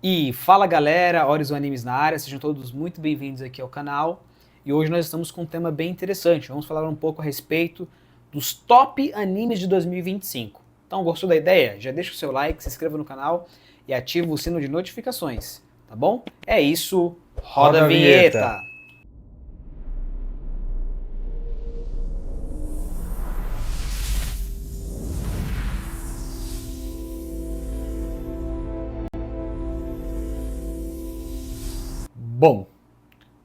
E fala galera, Horizon Animes na área, sejam todos muito bem-vindos aqui ao canal. E hoje nós estamos com um tema bem interessante, vamos falar um pouco a respeito dos top animes de 2025. Então, gostou da ideia? Já deixa o seu like, se inscreva no canal e ativa o sino de notificações, tá bom? É isso, roda a vinheta! Bom,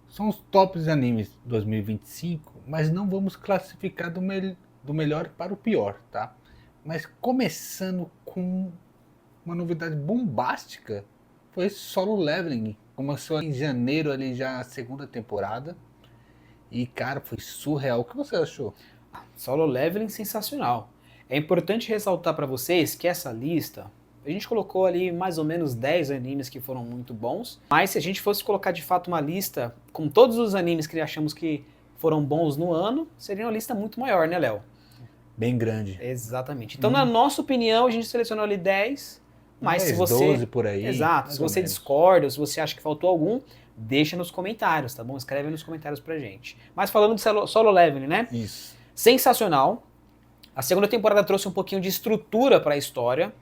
são os tops animes 2025, mas não vamos classificar do melhor para o pior, tá? Mas começando com uma novidade bombástica, foi Solo Leveling. Começou em janeiro ali já a segunda temporada. E cara, foi surreal. O que você achou? Solo Leveling sensacional. É importante ressaltar para vocês que essa lista, a gente colocou ali mais ou menos 10 animes que foram muito bons, mas se a gente fosse colocar de fato uma lista com todos os animes que achamos que foram bons no ano, seria uma lista muito maior, né, Léo? Bem grande. Exatamente. Então, na nossa opinião, a gente selecionou ali 10, mas se 10, você... 12 por aí. Exato. Se você discorda, ou se você acha que faltou algum, deixa nos comentários, tá bom? Escreve nos comentários pra gente. Mas falando de Solo Leveling, né? Isso. Sensacional. A segunda temporada trouxe um pouquinho de estrutura para a história.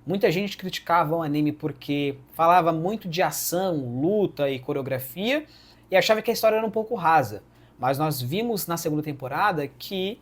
Muita gente criticava o anime porque falava muito de ação, luta e coreografia e achava que a história era um pouco rasa. Mas nós vimos na segunda temporada que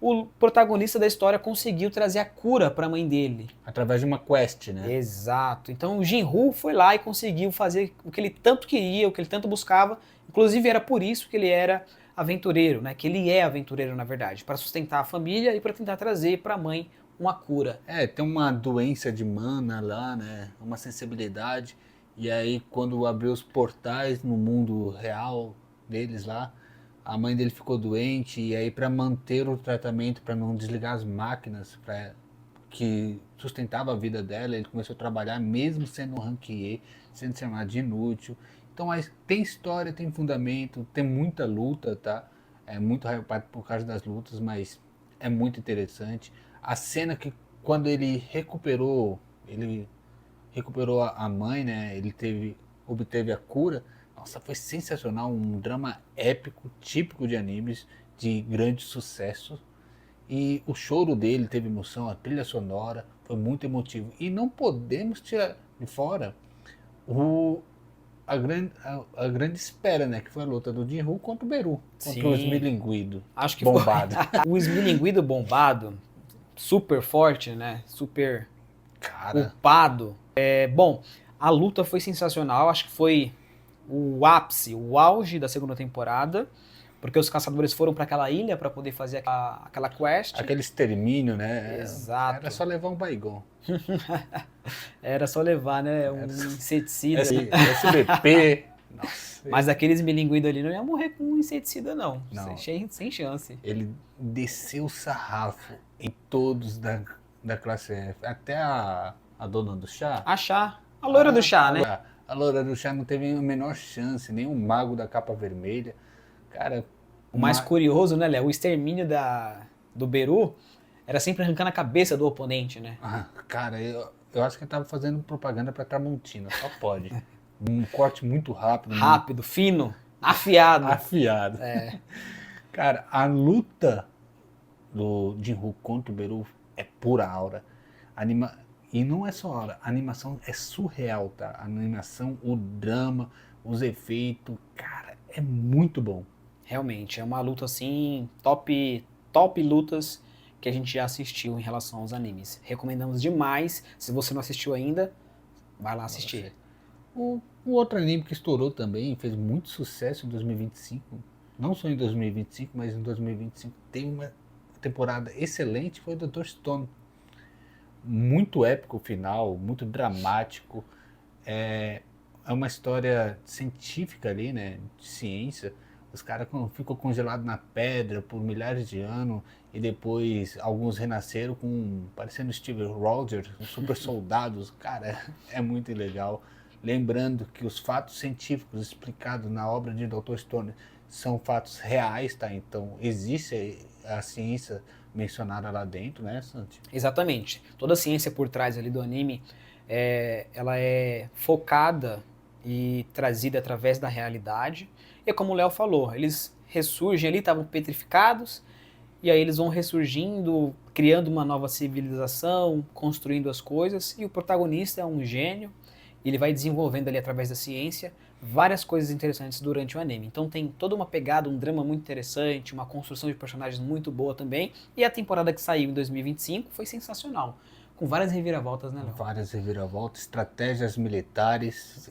o protagonista da história conseguiu trazer a cura para a mãe dele. Através de uma quest, né? Exato. Então o Jinru foi lá e conseguiu fazer o que ele tanto queria, o que ele tanto buscava. Inclusive era por isso que ele era aventureiro, né? Que ele é aventureiro na verdade, para sustentar a família e para tentar trazer para a mãe uma cura. Tem uma doença de mana lá, né? Uma sensibilidade. E aí quando abriu os portais no mundo real deles lá, a mãe dele ficou doente e aí para manter o tratamento, para não desligar as máquinas, que sustentava a vida dela, ele começou a trabalhar mesmo sendo um ranquier, sendo chamado de inútil. Então tem história, tem fundamento, tem muita luta, tá? É muito hypado por causa das lutas, mas é muito interessante. A cena que quando ele recuperou a mãe, né? Obteve a cura. Nossa, foi sensacional, um drama épico, típico de animes, de grande sucesso. E o choro dele teve emoção, a trilha sonora foi muito emotivo. E não podemos tirar de fora a grande espera, né? Que foi a luta do Jinru contra o Beru, contra o Esmilinguido. Acho que bombado. O Esmilinguido bombado, super forte, né? Super culpado. Bom, a luta foi sensacional, acho que foi o ápice, o auge da segunda temporada, porque os caçadores foram para aquela ilha para poder fazer aquela quest. Aquele extermínio, né? Exato. Era só levar um Baygon. Era só levar, né? Um inseticida. SBP. Nossa. Mas aqueles milinguidos ali não ia morrer com um inseticida, não. Sem chance. Ele desceu o sarrafo em todos da classe F. Até a dona do chá. A chá. A loira do chá, né? A loira do chá não teve a menor chance, nem o mago da capa vermelha. Cara, o mais curioso, né, Léo? O extermínio do Beru era sempre arrancando a cabeça do oponente, né? Cara, eu acho que ele tava fazendo propaganda pra Tramontina, só pode. Um corte muito rápido. Rápido, fino, afiado. Afiado. Cara, a luta do Jinru contra o Beru é pura aura. E não é só aura, a animação é surreal, tá? A animação, o drama, os efeitos, cara, é muito bom. Realmente, é uma luta assim, top lutas que a gente já assistiu em relação aos animes. Recomendamos demais. Se você não assistiu ainda, vai lá assistir. O outro anime que estourou também, fez muito sucesso em 2025, não só em 2025, mas em 2025 teve uma temporada excelente, foi o Dr. Stone. Muito épico o final, muito dramático. É uma história científica ali, né, de ciência. Os caras ficam congelados na pedra por milhares de anos e depois alguns renasceram parecendo Steve Rogers, super soldados. Cara, é muito legal. Lembrando que os fatos científicos explicados na obra de Dr. Stone são fatos reais, tá? Então existe a ciência mencionada lá dentro, né, Santi? Exatamente. Toda a ciência por trás ali do anime ela é focada e trazida através da realidade. E é como o Léo falou, eles ressurgem ali, estavam petrificados, e aí eles vão ressurgindo, criando uma nova civilização, construindo as coisas, e o protagonista é um gênio, e ele vai desenvolvendo ali através da ciência várias coisas interessantes durante o anime. Então tem toda uma pegada, um drama muito interessante, uma construção de personagens muito boa também, e a temporada que saiu em 2025 foi sensacional, com várias reviravoltas, né, Léo? Várias reviravoltas, estratégias militares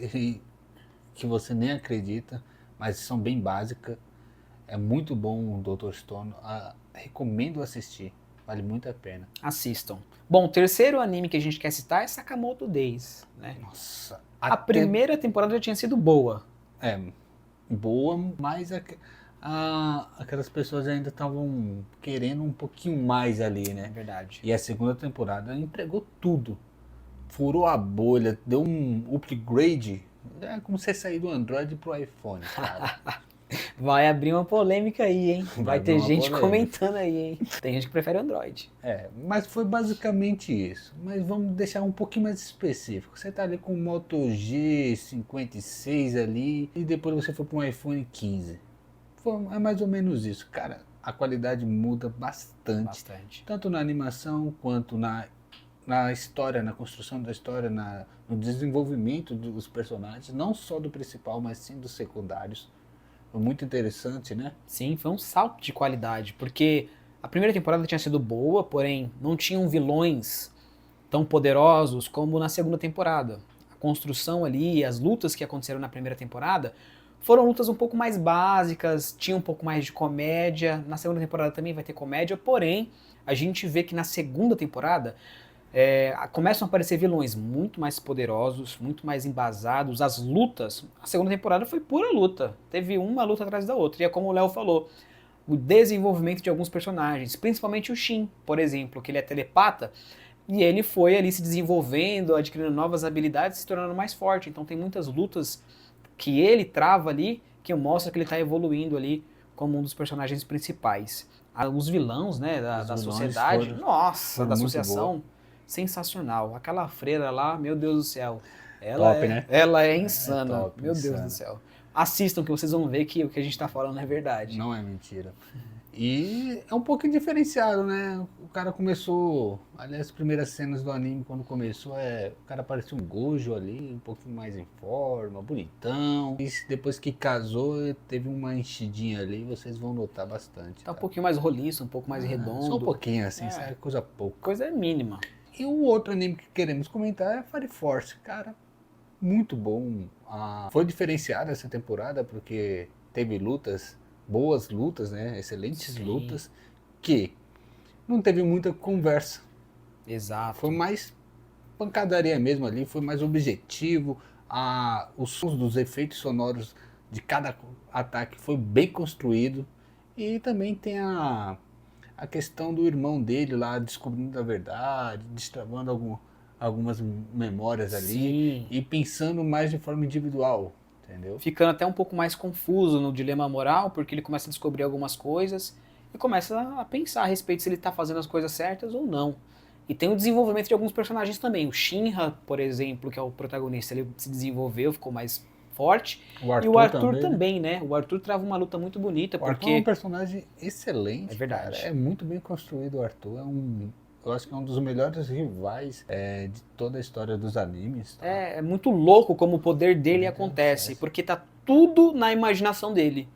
que você nem acredita, mas são bem básicas. É muito bom o Dr. Stone. Recomendo assistir. Vale muito a pena. Assistam. Bom, o terceiro anime que a gente quer citar é Sakamoto Days, né? Nossa. A primeira temporada já tinha sido boa. É, boa, mas aquelas pessoas ainda estavam querendo um pouquinho mais ali, né? É verdade. E a segunda temporada entregou tudo. Furou a bolha, deu um upgrade. É como você sair do Android pro iPhone, cara. Vai abrir uma polêmica aí, hein? Vai ter gente polêmica. comentando aí, hein? Tem gente que prefere Android. Mas foi basicamente isso. Mas vamos deixar um pouquinho mais específico. Você tá ali com o Moto G56 ali e depois você foi para um iPhone 15. É mais ou menos isso. Cara, a qualidade muda bastante. Tanto na animação quanto na história, na construção da história, no desenvolvimento dos personagens. Não só do principal, mas sim dos secundários. Foi muito interessante, né? Sim, foi um salto de qualidade, porque a primeira temporada tinha sido boa, porém não tinham vilões tão poderosos como na segunda temporada. A construção ali, as lutas que aconteceram na primeira temporada foram lutas um pouco mais básicas, tinha um pouco mais de comédia. Na segunda temporada também vai ter comédia, porém a gente vê que na segunda temporada começam a aparecer vilões muito mais poderosos, muito mais embasados. As lutas, a segunda temporada foi pura luta. Teve uma luta atrás da outra. E é como o Léo falou, o desenvolvimento de alguns personagens, principalmente o Shin, por exemplo, que ele é telepata, e ele foi ali se desenvolvendo, adquirindo novas habilidades, se tornando mais forte. Então tem muitas lutas que ele trava ali, que mostra que ele está evoluindo ali como um dos personagens principais. Os vilões, né, da sociedade, nossa, da associação, sensacional. Aquela freira lá, meu Deus do céu. Ela é insana, top, meu Deus do céu. Assistam que vocês vão ver que o que a gente tá falando é verdade. Não é mentira. E é um pouquinho diferenciado, né? O cara começou, aliás, as primeiras cenas do anime, quando começou, o cara parecia um Gojo ali, um pouquinho mais em forma, bonitão. E depois que casou, teve uma enchidinha ali, vocês vão notar bastante. Tá um pouquinho mais roliço, um pouco mais redondo. Só um pouquinho assim, sabe? Coisa pouca. Coisa mínima. E o outro anime que queremos comentar é Fire Force, cara. Muito bom. Foi diferenciada essa temporada porque teve lutas, boas lutas, né? Excelentes lutas, que não teve muita conversa. Exato. Foi mais pancadaria mesmo ali, foi mais objetivo. Os sons dos efeitos sonoros de cada ataque foi bem construído. E também tem a questão do irmão dele lá descobrindo a verdade, destravando algumas memórias ali e pensando mais de forma individual, entendeu? Ficando até um pouco mais confuso no dilema moral, porque ele começa a descobrir algumas coisas e começa a pensar a respeito se ele está fazendo as coisas certas ou não. E tem o desenvolvimento de alguns personagens também. O Shinra, por exemplo, que é o protagonista, ele se desenvolveu, ficou mais forte. E o Arthur também, né? O Arthur trava uma luta muito bonita. O Arthur é um personagem excelente. É verdade. Cara. É muito bem construído o Arthur. Eu acho que é um dos melhores rivais de toda a história dos animes. Tá? É muito louco como o poder dele acontece, porque tá tudo na imaginação dele.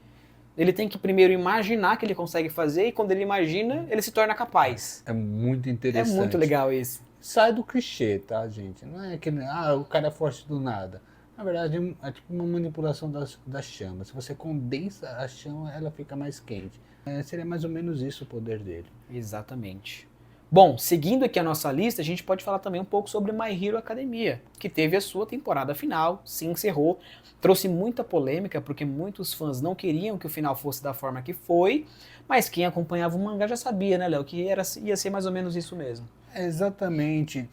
Ele tem que primeiro imaginar que ele consegue fazer e quando ele imagina, ele se torna capaz. É muito interessante. É muito legal isso. Sai do clichê, tá, gente? Não é que o cara é forte do nada. Na verdade, é tipo uma manipulação da chama. Se você condensa a chama, ela fica mais quente. Seria mais ou menos isso o poder dele. Exatamente. Bom, seguindo aqui a nossa lista, a gente pode falar também um pouco sobre My Hero Academia, que teve a sua temporada final, se encerrou, trouxe muita polêmica, porque muitos fãs não queriam que o final fosse da forma que foi, mas quem acompanhava o mangá já sabia, né, Léo, que ia ser mais ou menos isso mesmo. Exatamente.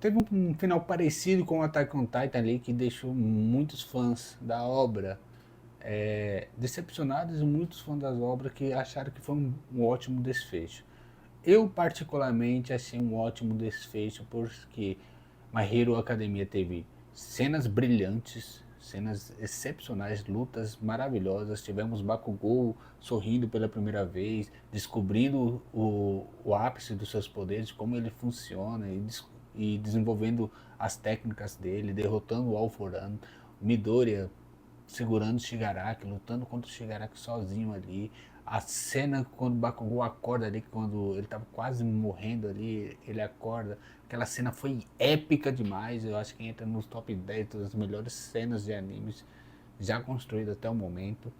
Teve um final parecido com o Attack on Titan ali, que deixou muitos fãs da obra decepcionados e muitos fãs das obras que acharam que foi um ótimo desfecho. Eu particularmente achei um ótimo desfecho porque My Hero Academia teve cenas brilhantes, cenas excepcionais, lutas maravilhosas. Tivemos Bakugou sorrindo pela primeira vez, descobrindo o ápice dos seus poderes, como ele funciona e desenvolvendo as técnicas dele, derrotando o All For One. Midoriya segurando o Shigaraki, lutando contra o Shigaraki sozinho ali. A cena quando o Bakugou acorda ali, quando ele tava quase morrendo ali, ele acorda. Aquela cena foi épica demais. Eu acho que entra nos top 10 das melhores cenas de animes já construídas até o momento.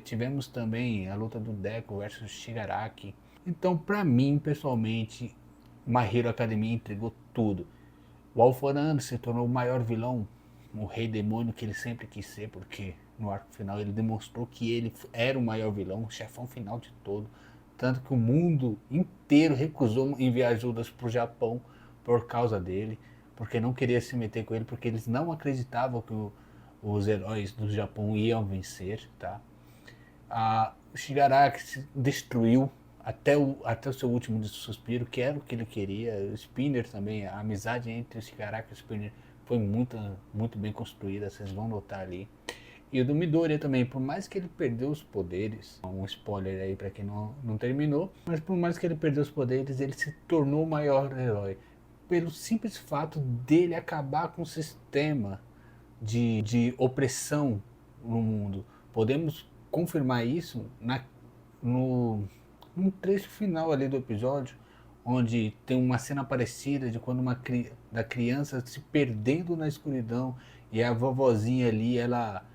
Tivemos também a luta do Deku versus Shigaraki. Então, pra mim, pessoalmente, My Hero Academia entregou tudo. O All For One se tornou o maior vilão, o rei demônio que ele sempre quis ser, porque no arco final ele demonstrou que ele era o maior vilão, o chefão final de todo. Tanto que o mundo inteiro recusou enviar ajudas para o Japão por causa dele, porque não queria se meter com ele, porque eles não acreditavam que os heróis do Japão iam vencer, tá? O Shigaraki se destruiu até o seu último suspiro, que era o que ele queria. O Spinner também, a amizade entre o Shigaraki e o Spinner foi muito bem construída, vocês vão notar ali. E o do Midoriya também, por mais que ele perdeu os poderes, um spoiler aí pra quem não terminou, mas por mais que ele perdeu os poderes, ele se tornou o maior herói. Pelo simples fato dele acabar com o sistema de opressão no mundo. Podemos confirmar isso num trecho final ali do episódio, onde tem uma cena parecida de quando da criança se perdendo na escuridão e a vovozinha ali, ela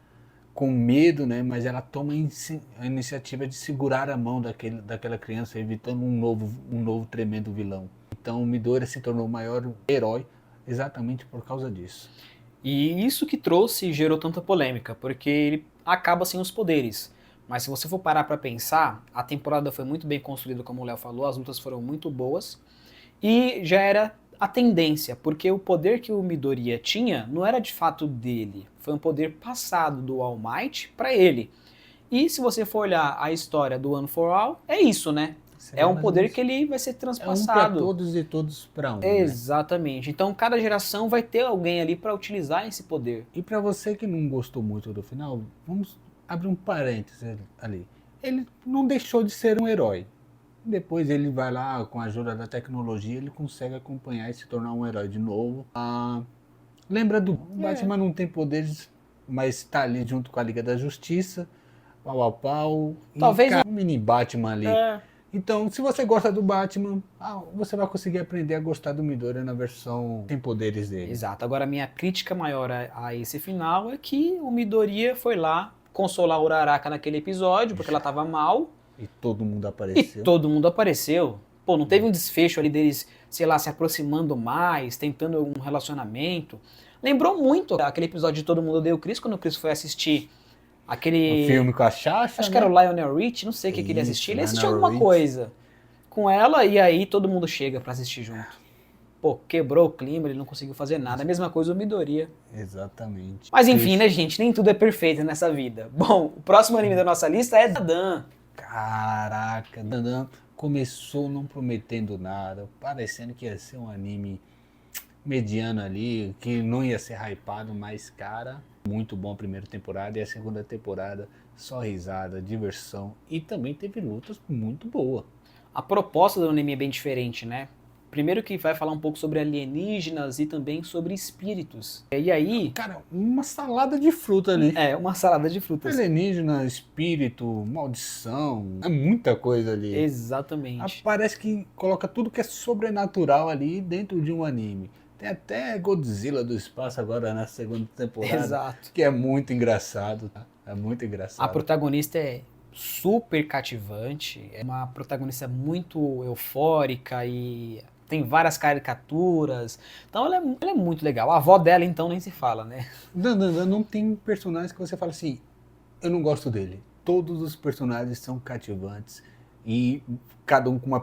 com medo, né, mas ela toma a iniciativa de segurar a mão daquela criança, evitando um novo tremendo vilão. Então o Midoriya se tornou o maior herói exatamente por causa disso. E isso que trouxe e gerou tanta polêmica, porque ele acaba sem os poderes. Mas se você for parar pra pensar, a temporada foi muito bem construída, como o Léo falou, as lutas foram muito boas. E já era a tendência, porque o poder que o Midoriya tinha não era de fato dele. Foi um poder passado do All Might pra ele. E se você for olhar a história do One for All, é isso, né? É um poder que ele vai ser transpassado. É um pra todos e todos pra um. Exatamente. Né? Então cada geração vai ter alguém ali pra utilizar esse poder. E pra você que não gostou muito do final, vamos abrir um parênteses ali. Ele não deixou de ser um herói. Depois ele vai lá, com a ajuda da tecnologia, ele consegue acompanhar e se tornar um herói de novo. Lembra do Batman não tem poderes, mas está ali junto com a Liga da Justiça. Pau a pau. Talvez um mini Batman ali. Então, se você gosta do Batman, você vai conseguir aprender a gostar do Midoriya na versão sem poderes dele. Exato. Agora, a minha crítica maior a esse final é que o Midoriya foi lá consolar a Uraraka naquele episódio, porque ela estava mal. E todo mundo apareceu. Pô, não teve um desfecho ali deles, sei lá, se aproximando mais, tentando algum relacionamento. Lembrou muito aquele episódio de Todo Mundo Odeia o Chris, quando o Chris foi assistir aquele... Um filme com a Chacha, acho que era o Lionel Rich, não sei o que ele ia assistir. Ele assistiu alguma coisa com ela e aí todo mundo chega pra assistir junto. Pô, quebrou o clima, ele não conseguiu fazer nada. A mesma coisa o Midoriya. Exatamente. Mas enfim, né, gente? Nem tudo é perfeito nessa vida. Bom, o próximo anime da nossa lista é Dandan. Caraca, Dandan começou não prometendo nada, parecendo que ia ser um anime mediano ali, que não ia ser hypado, mas cara, muito bom a primeira temporada e a segunda temporada, só risada, diversão e também teve lutas muito boas. A proposta do anime é bem diferente, né? Primeiro que vai falar um pouco sobre alienígenas e também sobre espíritos. E aí... cara, uma salada de fruta ali. Uma salada de frutas. Alienígena, espírito, maldição, é muita coisa ali. Exatamente. Parece que coloca tudo que é sobrenatural ali dentro de um anime. Tem até Godzilla do espaço agora na segunda temporada. Exato. Que é muito engraçado, tá? É muito engraçado. A protagonista é super cativante, é uma protagonista muito eufórica e tem várias caricaturas, então ela é muito legal. A avó dela então nem se fala, né? Não tem personagens que você fala assim, eu não gosto dele. Todos os personagens são cativantes e cada um com uma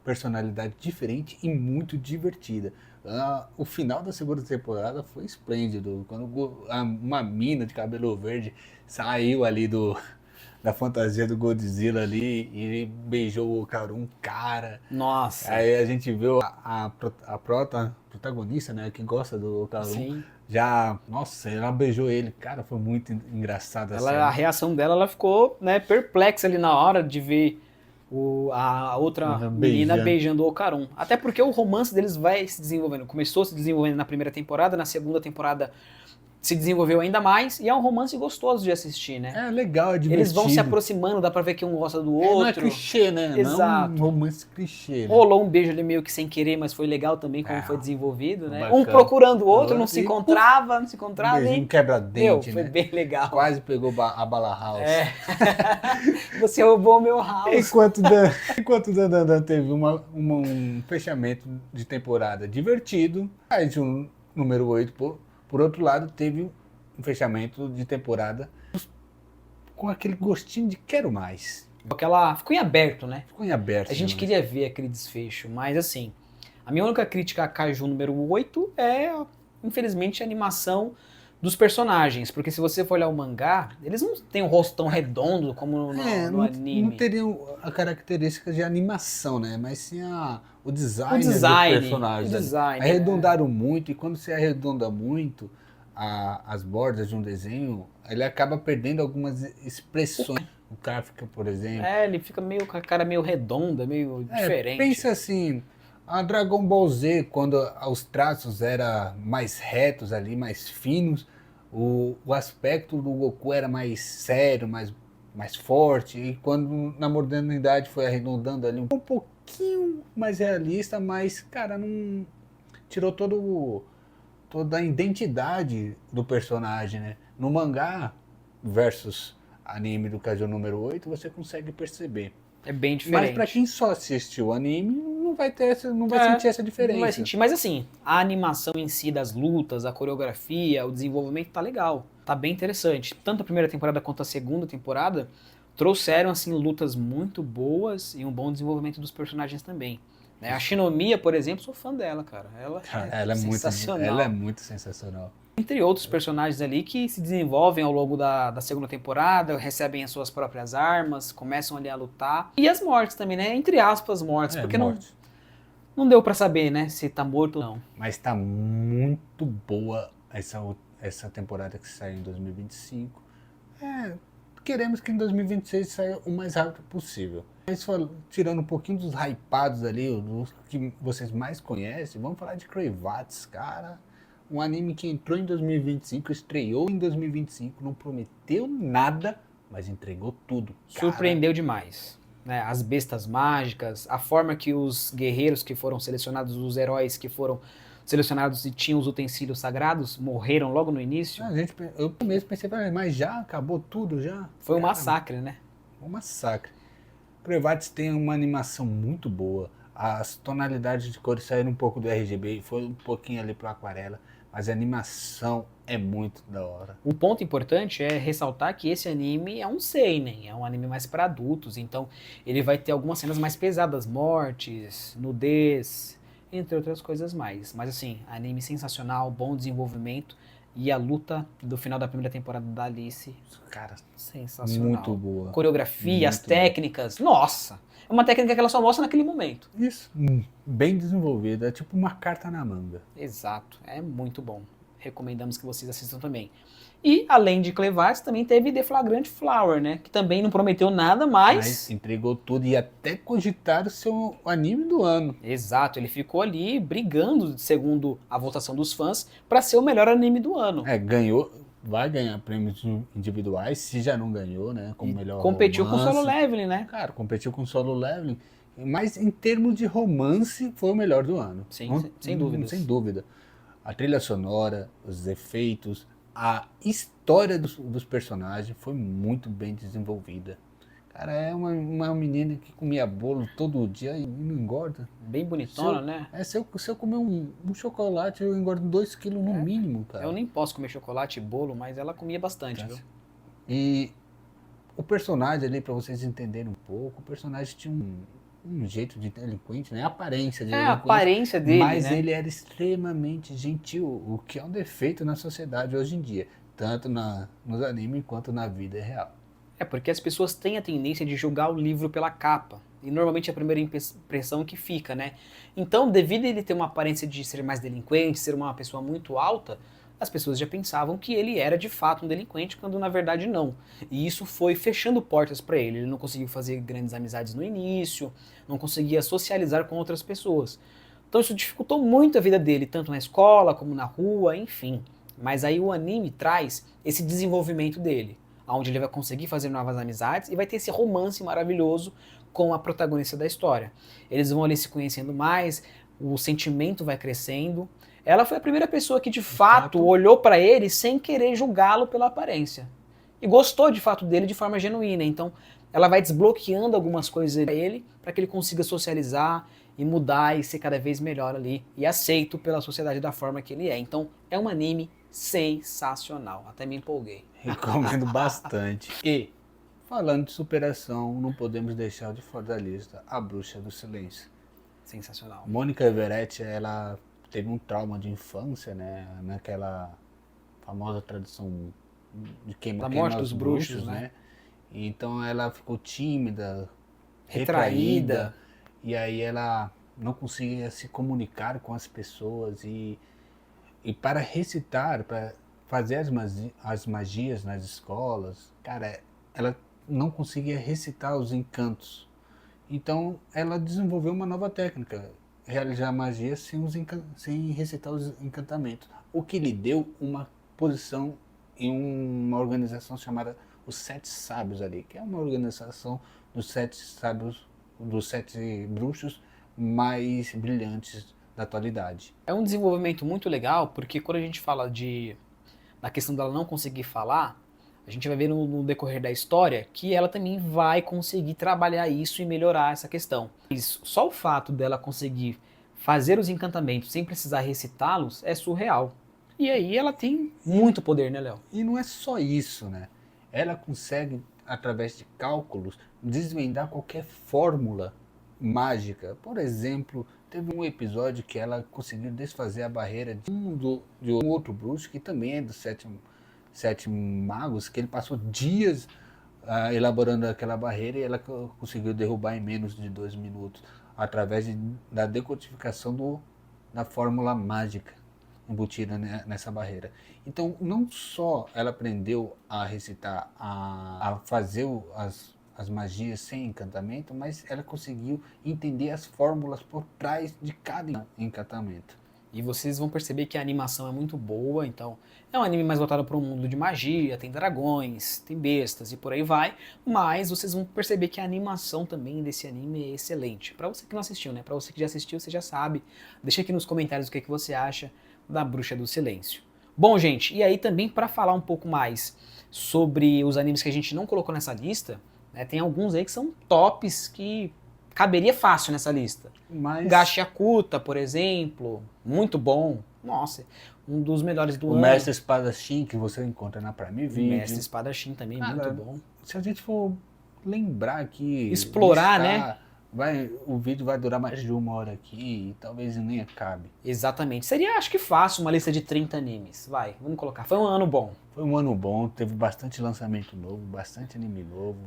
personalidade diferente e muito divertida. O final da segunda temporada foi esplêndido, quando uma mina de cabelo verde saiu ali da fantasia do Godzilla ali e ele beijou o Okarun, cara. Nossa. Aí a gente viu a protagonista, né, que gosta do Okarun, Sim. já, nossa, ela beijou ele, cara, foi muito engraçado a A cena. reação dela, ela ficou, né, perplexa ali na hora de ver a outra Uhum, menina beijando. beijando o Okarun. Até porque o romance deles vai se desenvolvendo. Começou se desenvolvendo na primeira temporada, na segunda temporada se desenvolveu ainda mais, e é um romance gostoso de assistir, né? É legal, é divertido. Eles vão se aproximando, dá pra ver que um gosta do Não é outro. clichê, né? Exato. Não é um romance clichê, né? Rolou um beijo ali meio que sem querer, mas foi legal também como foi desenvolvido, né? bacana. Um procurando o outro, não E, se encontrava, Um beijinho e... quebra-dente, foi né? bem legal. Quase pegou a bala house. É. Você roubou o meu house. Enquanto Dan teve um fechamento de temporada divertido, aí de um número 8, por outro lado, teve um fechamento de temporada com aquele gostinho de quero mais. Ficou em aberto, né? Ficou em aberto. A gente queria ver aquele desfecho, mas assim, a minha única crítica a Kaiju número 8 é, infelizmente, a animação dos personagens, porque se você for olhar o mangá, eles não têm um rosto tão redondo como no anime. Não teriam a característica de animação, né? Mas sim o design do personagem. Arredondaram muito, e quando você arredonda muito as bordas de um desenho, ele acaba perdendo algumas expressões. O cara fica, por exemplo... ele fica meio com a cara meio redonda, meio diferente. Pensa assim, a Dragon Ball Z, quando os traços eram mais retos ali, mais finos, o aspecto do Goku era mais sério, mais forte, e quando na modernidade foi arredondando ali um pouquinho mais realista, mas, cara, não tirou toda a identidade do personagem, né? No mangá versus anime do Kaiju número 8, você consegue perceber. É bem diferente. Mas pra quem só assistiu o anime, não vai sentir essa diferença. Não vai sentir, mas assim, a animação em si das lutas, a coreografia, o desenvolvimento tá legal. Tá bem interessante. Tanto a primeira temporada quanto a segunda temporada trouxeram, assim, lutas muito boas e um bom desenvolvimento dos personagens também. Né? A Shinomiya, por exemplo, sou fã dela, cara. Ela é sensacional. Ela é muito sensacional. Entre outros personagens ali que se desenvolvem ao longo da segunda temporada, recebem as suas próprias armas, começam ali a lutar. E as mortes também, né? Entre aspas, mortes, porque não deu pra saber, né, se tá morto ou não. Mas tá muito boa essa temporada que saiu em 2025. Queremos que em 2026 saia o mais rápido possível. Mas tirando um pouquinho dos hypados ali, dos que vocês mais conhecem, vamos falar de Crayvats, cara. Um anime que entrou em 2025, estreou em 2025, não prometeu nada, mas entregou tudo. Surpreendeu demais. Né? As bestas mágicas, a forma que os guerreiros que foram selecionados, os heróis que foram selecionados e tinham os utensílios sagrados, morreram logo no início. Eu mesmo pensei, mas já acabou tudo, já? Foi um massacre, né? Um massacre. Crayvats tem uma animação muito boa. As tonalidades de cores saíram um pouco do RGB, foi um pouquinho ali pro aquarela. Mas a animação é muito da hora. Um ponto importante é ressaltar que esse anime é um seinen, é um anime mais para adultos, então ele vai ter algumas cenas mais pesadas, mortes, nudez, entre outras coisas mais. Mas assim, anime sensacional, bom desenvolvimento, e a luta do final da primeira temporada da Alice, cara, sensacional. Muito boa. Coreografia, muito as técnicas, nossa! É uma técnica que ela só mostra naquele momento. Isso. Bem desenvolvida, é tipo uma carta na manga. Exato, é muito bom. Recomendamos que vocês assistam também. E, além de Crayvats, também teve The Flagrant Flower, né? Que também não prometeu nada, mas entregou tudo e até cogitaram ser o anime do ano. Exato, ele ficou ali brigando, segundo a votação dos fãs, para ser o melhor anime do ano. Vai ganhar prêmios individuais, se já não ganhou, né? Como melhor competiu romance. com Solo Leveling, né? Cara, competiu com Solo Leveling. Mas em termos de romance, foi o melhor do ano. Sim, sem dúvida. Sem dúvida. A trilha sonora, os efeitos, a história dos personagens foi muito bem desenvolvida. Cara, é uma menina que comia bolo todo dia e não engorda. Bem bonitona, né? Se eu comer um chocolate, eu engordo 2 quilos no mínimo, cara. Eu nem posso comer chocolate e bolo, mas ela comia bastante, viu? E o personagem ali, pra vocês entenderem um pouco, o personagem tinha um jeito de delinquente, né? A aparência de delinquente. A aparência dele, mas né? ele era extremamente gentil, o que é um defeito na sociedade hoje em dia. Tanto nos animes quanto na vida real. É porque as pessoas têm a tendência de julgar o livro pela capa. E normalmente é a primeira impressão que fica, né? Então, devido a ele ter uma aparência de ser mais delinquente, ser uma pessoa muito alta, as pessoas já pensavam que ele era de fato um delinquente, quando na verdade não. E isso foi fechando portas para ele. Ele não conseguiu fazer grandes amizades no início, não conseguia socializar com outras pessoas. Então isso dificultou muito a vida dele, tanto na escola como na rua, enfim. Mas aí o anime traz esse desenvolvimento dele, onde ele vai conseguir fazer novas amizades e vai ter esse romance maravilhoso com a protagonista da história. Eles vão ali se conhecendo mais, o sentimento vai crescendo. Ela foi a primeira pessoa que de fato olhou para ele sem querer julgá-lo pela aparência. E gostou de fato dele de forma genuína. Então ela vai desbloqueando algumas coisas para ele, para que ele consiga socializar e mudar e ser cada vez melhor ali e aceito pela sociedade da forma que ele é. Então é um anime sensacional. Até me empolguei. Recomendo bastante. E, falando de superação, não podemos deixar de fora da lista A Bruxa do Silêncio. Sensacional. Mônica Everett, ela teve um trauma de infância, né? Naquela famosa tradição de Da morte dos bruxos, né? Então ela ficou tímida, Retraída. e aí ela não conseguia se comunicar com as pessoas e para recitar, para fazer as magias nas escolas, cara, ela não conseguia recitar os encantos. Então ela desenvolveu uma nova técnica, realizar magia sem recitar os encantamentos, o que lhe deu uma posição em uma organização chamada Os Sete Sábios ali, que é uma organização dos sete sábios, dos sete bruxos mais brilhantes da atualidade. É um desenvolvimento muito legal, porque quando a gente fala da questão dela não conseguir falar, a gente vai ver no decorrer da história que ela também vai conseguir trabalhar isso e melhorar essa questão. Só o fato dela conseguir fazer os encantamentos sem precisar recitá-los é surreal. E aí ela tem muito poder, né, Léo? E não é só isso, né? Ela consegue, através de cálculos, desvendar qualquer fórmula mágica. Por exemplo, teve um episódio que ela conseguiu desfazer a barreira de um outro bruxo, que também é dos sete magos, que ele passou dias elaborando aquela barreira e ela conseguiu derrubar em menos de 2 minutos, através da decodificação da fórmula mágica embutida nessa barreira. Então, não só ela aprendeu a recitar, a fazer as magias sem encantamento, mas ela conseguiu entender as fórmulas por trás de cada encantamento. E vocês vão perceber que a animação é muito boa, então é um anime mais voltado para um mundo de magia, tem dragões, tem bestas e por aí vai, mas vocês vão perceber que a animação também desse anime é excelente. Para você que não assistiu, né? Para você que já assistiu, você já sabe. Deixa aqui nos comentários o que você acha da Bruxa do Silêncio. Bom, gente, e aí também para falar um pouco mais sobre os animes que a gente não colocou nessa lista, né, tem alguns aí que são tops que caberia fácil nessa lista. Mas Gashiakuta, por exemplo, muito bom. Nossa, um dos melhores do ano. o Mestre Espadachim, que você encontra na Prime Video. O Mestre Espadachim também, muito bom. Se a gente for lembrar aqui... Explorar, né? O vídeo vai durar mais de 1 hora aqui e talvez nem acabe. Exatamente. Seria, acho que fácil, uma lista de 30 animes. Vai, vamos colocar. Foi um ano bom. Foi um ano bom, teve bastante lançamento novo, bastante anime novo.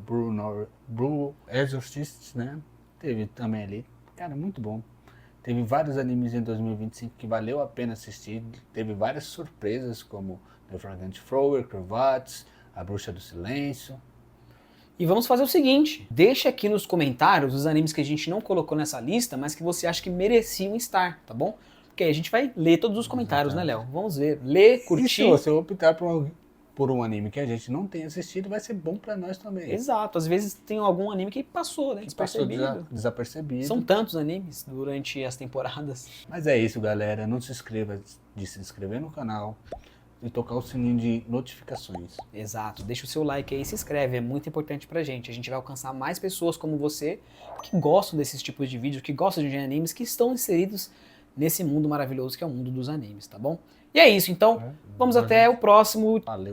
Blue Exorcist, né? Teve também ali. Cara, muito bom. Teve vários animes em 2025 que valeu a pena assistir. Teve várias surpresas, como The Fragrant Flower, Cravats, A Bruxa do Silêncio. E vamos fazer o seguinte, deixa aqui nos comentários os animes que a gente não colocou nessa lista, mas que você acha que mereciam estar, tá bom? Porque aí a gente vai ler todos os comentários, né, Léo? Vamos ver, ler, curtir. E se você optar por um anime que a gente não tem assistido, vai ser bom pra nós também. Exato, às vezes tem algum anime que passou, né? Desapercebido. São tantos animes durante as temporadas. Mas é isso, galera. Não se esqueça de se inscrever no canal e tocar o sininho de notificações. Exato, deixa o seu like aí e se inscreve, é muito importante pra gente. A gente vai alcançar mais pessoas como você, que gostam desses tipos de vídeos, que gostam de animes, que estão inseridos nesse mundo maravilhoso que é o mundo dos animes, tá bom? E é isso, então, vamos até o próximo. Valeu.